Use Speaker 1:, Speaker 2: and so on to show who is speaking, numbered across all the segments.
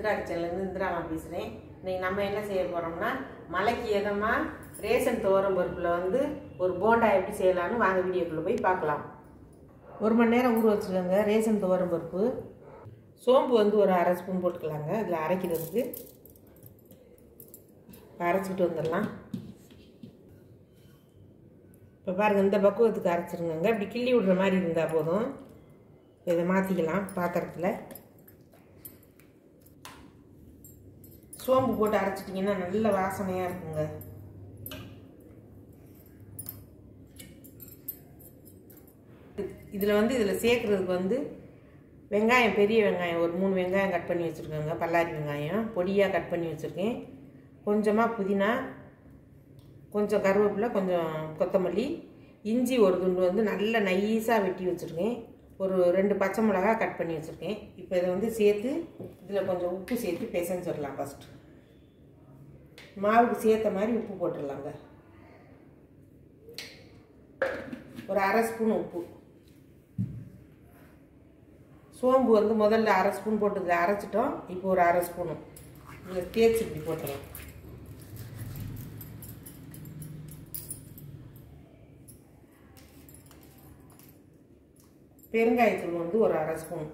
Speaker 1: இந்திரா கிச்சன்லேருந்து இந்திரா நான் பேசுகிறேன். இன்றைக்கி நம்ம என்ன செய்ய போகிறோம்னா, மழைக்கு எதமாக ரேஷன் துவரம் பருப்பில் வந்து ஒரு போண்டா எப்படி செய்யலான்னு வாங்க வீடியோக்குள்ளே போய் பார்க்கலாம். 1 மணி நேரம் ஊற வச்சுக்கோங்க ரேஷன் துவரம் பருப்பு. சோம்பு வந்து ஒரு அரை ஸ்பூன் போட்டுக்கலாங்க. இதில் அரைக்கிறதுக்கு அரைச்சிக்கிட்டு வந்துடலாம். இப்போ பாருங்கள், இந்த பக்குவத்துக்கு அரைச்சிருங்க. இப்படி கிள்ளி விடுற மாதிரி இருந்தால் போதும். இதை மாற்றிக்கலாம் பாத்திரத்தில். சோம்பு போட்டு அரைச்சிட்டிங்கன்னா நல்ல வாசனையாக இருக்குங்க. இதில் வந்து இதில் சேர்க்குறதுக்கு வந்து வெங்காயம், பெரிய வெங்காயம் ஒரு 3 வெங்காயம் கட் பண்ணி வச்சுருக்கேங்க. பல்லாரி வெங்காயம் பொடியாக கட் பண்ணி வச்சுருக்கேன். கொஞ்சமாக புதினா, கொஞ்சம் கருவேப்பிலை, கொஞ்சம் கொத்தமல்லி, இஞ்சி ஒரு துண்டு வந்து நல்ல நைஸாக வெட்டி வச்சுருக்கேன். ஒரு 2 பச்சை மிளகாய் கட் பண்ணி வச்சுருக்கேன். இப்போ இதை வந்து சேர்த்து இதில் கொஞ்சம் உப்பு சேர்த்து பிசைஞ்சிடலாம். ஃபஸ்ட்டு மாவுக்கு சேர்த்த மாதிரி உப்பு போட்டுடலாங்க. ஒரு அரை ஸ்பூன் உப்பு. சோம்பு வந்து முதல்ல அரை ஸ்பூன் போட்டு இதில் அரைச்சிட்டோம். இப்போ ஒரு அரை ஸ்பூனும் இதில் தேய்ச்சி இப்படி போட்டுடலாம். பெருங்காயத்தூள் வந்து ஒரு அரை ஸ்பூன்.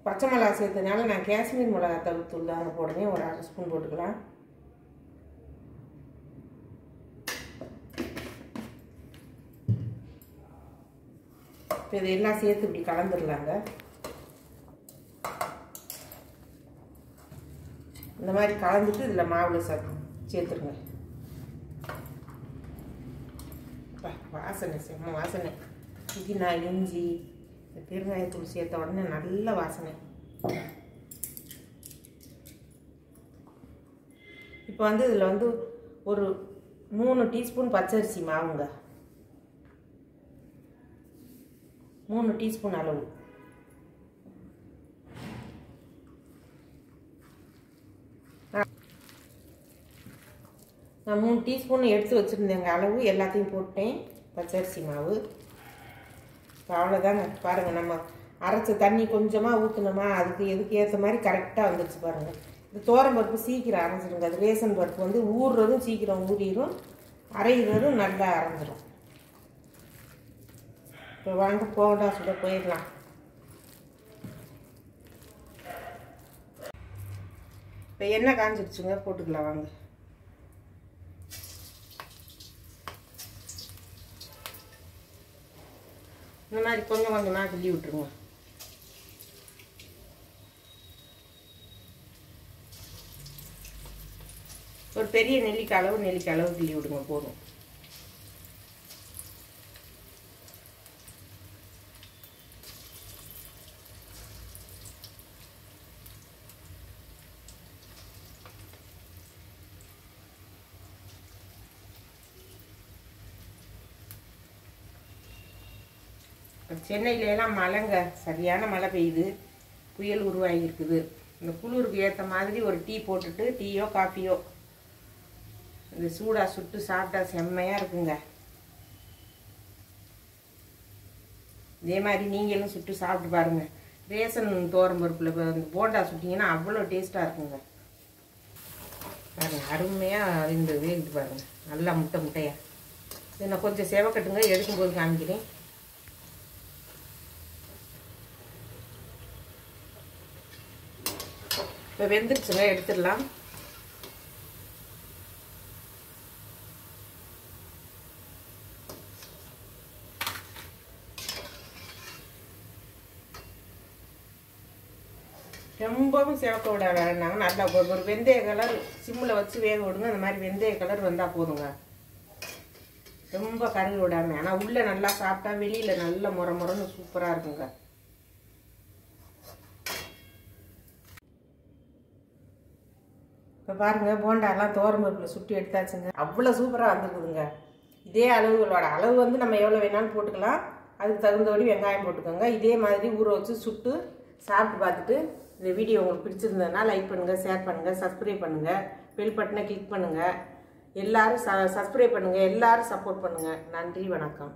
Speaker 1: பச்சை மிளகா சேர்த்ததுனால நான் காஷ்மீர் மிளகா தூள் தாங்க போடுறேன். ஒரு அரை ஸ்பூன் போட்டுக்கலாம். இப்போ இதெல்லாம் சேர்த்து இப்படி கலந்துடலாங்க. இந்த மாதிரி கலந்துட்டு இதில் மாவில் சேர்த்துருங்க. வாசனை செம்ம வாசனை. புதினா, இஞ்சி, பெருங்காயத்தூள் சேர்த்த உடனே நல்ல வாசனை. இப்போ வந்து இதில் வந்து ஒரு 3 டீஸ்பூன் பச்சரிசி மாவுங்க. 3 டீஸ்பூன் அளவு. நான் 3 டீஸ்பூன் எடுத்து வச்சுருந்தேங்க அளவு. எல்லாத்தையும் போட்டேன் பச்சரிசி மாவு. இப்போ அவ்வளோதாங்க. பாருங்கள், நம்ம அரைச்ச தண்ணி கொஞ்சமாக ஊற்றினோமா, அதுக்கு எதுக்கு ஏற்ற மாதிரி கரெக்டாக வந்துடுச்சு பாருங்கள். இது துவரம் பருப்பு சீக்கிரம் அரைஞ்சிடுங்க. அது ரேஷன் பருப்பு வந்து ஊறுறதும் சீக்கிரம் ஊறிடும், அரைகிறதும் நல்லா அரைஞ்சிடும். இப்போ வாங்க போண்டா சுட போயிடலாம். இப்போ எண்ணெய் காஞ்சிடுச்சுங்க, போட்டுக்கலாம் வாங்க. இந்த மாதிரி கொஞ்சம் கொஞ்சமாக கிள்ளி விட்டுருங்க. ஒரு பெரிய நெல்லிக்காய் அளவு கிள்ளி விடுங்க போதும். சென்னையிலலாம் மழைங்க, சரியான மழை பெய்யுது, புயல் உருவாகியிருக்குது. இந்த குளிருக்கு ஏற்ற மாதிரி ஒரு டீ போட்டுட்டு, டீயோ காஃபியோ இந்த சூடாக சுட்டு சாப்பிட்டா செம்மையாக இருக்குங்க. இதே மாதிரி நீங்களும் சுட்டு சாப்பிட்டு பாருங்கள். ரேஷன் துவரம் பருப்பில் இந்த போண்டா சுட்டிங்கன்னா அவ்வளோ டேஸ்ட்டாக இருக்குங்க. பாருங்கள், அருமையாக இந்த வேகுது பாருங்கள், நல்லா முட்டையாக. இதை நான் கொஞ்சம் செவக்கட்டுங்க, எடுக்கும்போது காமிக்கிறேன். இப்போ வெந்துருச்சுங்க, எடுத்துடலாம். ரொம்பவும் சிவக்க விட வேணாங்க. நல்லா ஒரு வெந்தய கலர் சிம்மில் வச்சு வேக விடுங்க. அந்த மாதிரி வெந்தய கலர் வந்தால் போதுங்க, ரொம்ப கருகி விடாமல். ஆனால் உள்ளே நல்லா சாப்பிட்டா வெளியில் நல்ல முறன்னு சூப்பராக இருக்குங்க. இப்போ பாருங்கள், போண்டாலாம் துவரம் பருப்பில் சுட்டு எடுத்தாச்சுங்க. அவ்வளோ சூப்பராக வந்துருக்குதுங்க. இதே அளவு வந்து நம்ம எவ்வளோ வேணாலும் போட்டுக்கலாம். அதுக்கு தகுந்தபடி வெங்காயம் போட்டுக்கோங்க. இதே மாதிரி ஊற வச்சு சுட்டு சாப்பிட்டு பார்த்துட்டு இந்த வீடியோ உங்களுக்கு பிடிச்சிருந்ததுன்னா லைக் பண்ணுங்கள், ஷேர் பண்ணுங்கள், சப்ஸ்கிரைப் பண்ணுங்கள், பெல் பட்டனை கிளிக் பண்ணுங்கள். எல்லாரும் சப்ஸ்கிரைப் பண்ணுங்கள், எல்லாரும் சப்போர்ட் பண்ணுங்கள். நன்றி, வணக்கம்.